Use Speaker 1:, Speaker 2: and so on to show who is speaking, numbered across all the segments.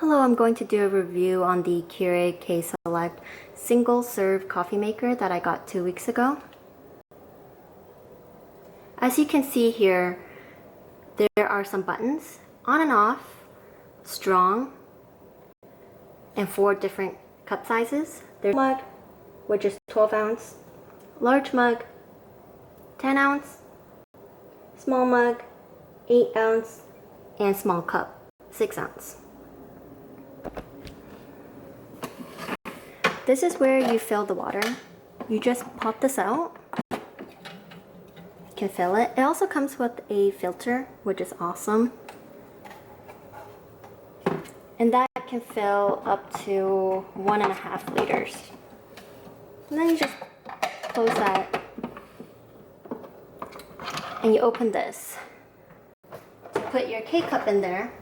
Speaker 1: Hello, I'm going to do a review on the Keurig K-Select single serve coffee maker that I got 2 weeks ago. As you can see here, there are some buttons, on and off, strong, and 4 different cup sizes. There's a mug, which is 12 ounce, large mug, 10 ounce, small mug, 8 ounce, and small cup, 6 ounce. This is where you fill the water. You just pop this out. You can fill it. It also comes with a filter, which is awesome. And that can fill up to 1.5 liters. And then you just close that. And you open this. To put your K-cup in there.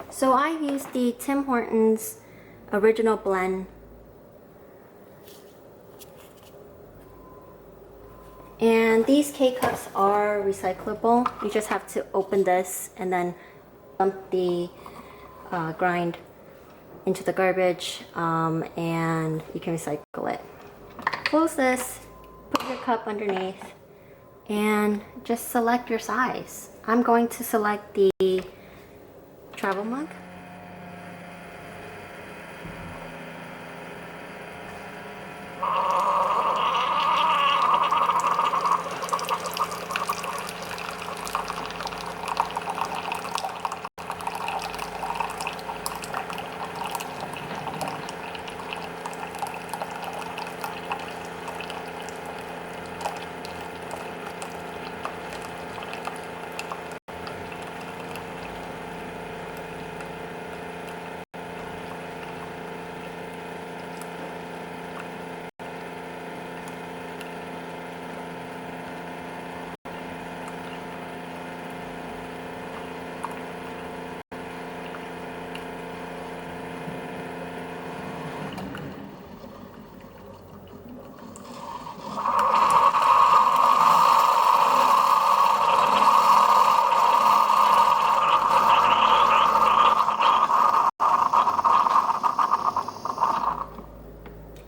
Speaker 1: So I used the Tim Hortons original blend. And these K-cups are recyclable. You just have to open this and then dump the grind into the garbage and you can recycle it. Close this, put your cup underneath, and just select your size. I'm going to select the travel mug.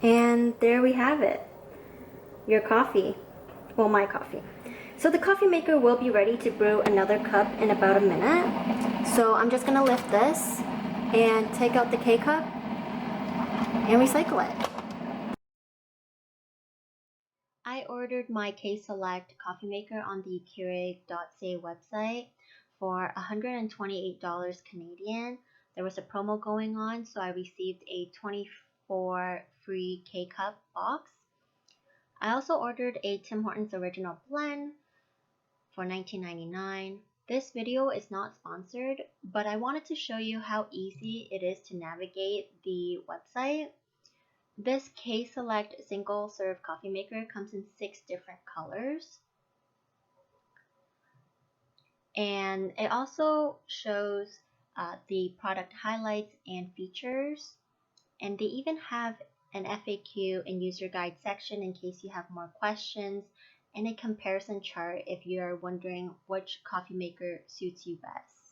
Speaker 1: And there we have it, your coffee, well, my coffee. So the coffee maker will be ready to brew another cup in about a minute. So I'm just gonna lift this and take out the K-cup and recycle it. I ordered my K-Select coffee maker on the Keurig.ca website for $128 Canadian. There was a promo going on, so I received a 24 free K-cup box. I also ordered a Tim Hortons original blend for $19.99. This video is not sponsored, but I wanted to show you how easy it is to navigate the website. This K-Select single serve coffee maker comes in 6 different colors. And it also shows the product highlights and features. And they even have an FAQ and user guide section in case you have more questions, and a comparison chart if you are wondering which coffee maker suits you best.